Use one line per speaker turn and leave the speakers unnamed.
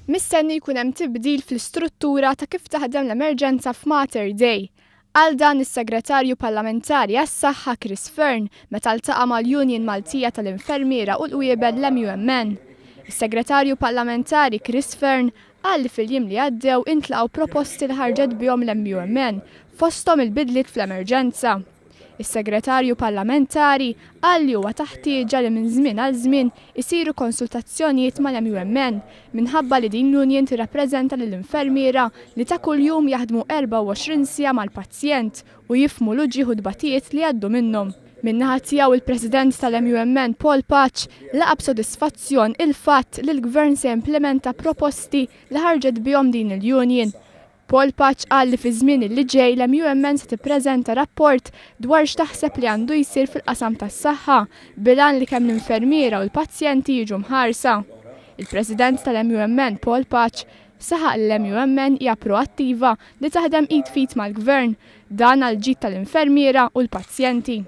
Mistenni jkun hemm tibdil fl-istruttura ta' kif taħdem l-emerġenza f'Mater Dei. Għal dan is-Segretarju Parlamentari għas-Saħħa Chris Fearn meta ltaqa' mal-Union Maltija tal-Infermiera u l-Qiebel l-MUMN. Is-Segretarju Parlamentari Chris Fearn qal li fil-jiem li għaddew intlaqgħu proposti li ħarġet bihom l-MUMN fosthom il-bidliet fl-emerġenza. Is-Segretarju Parlamentari qal li huwa taħtieġa li minn żmien għal żmien isiru konsultazzjonijiet mal-MUMN minħabba li din l-Union tirrappreżenta lill-infermiera li ta' kuljum jaħdmu 24 siegħa mal-pazjent u jifhmu l-uġigħ u dbatijiet li għaddu minnhom. Min-naħa tiegħu il-President tal-MUMN Paul Patch laqa b'sodisfazzjon il-fatt li l-Gvern se jimplementa proposti li ħarġet bihom din il-Union. Paul Patch qal li fi żmien li ġej l-MUMN se tippreżenta rapport dwar x'taħseb li għandu jsir fil-qasam tas-saħħa bilan li kemm l-infermiera u l-pazjenti jiġu mħarsa. Il-President tal-MUMN Paul Patch saħaq li l-MUMN hija proattiva li taħdem id fit mal-Gvern dan għal ġid tal-infermiera u l-pazjenti.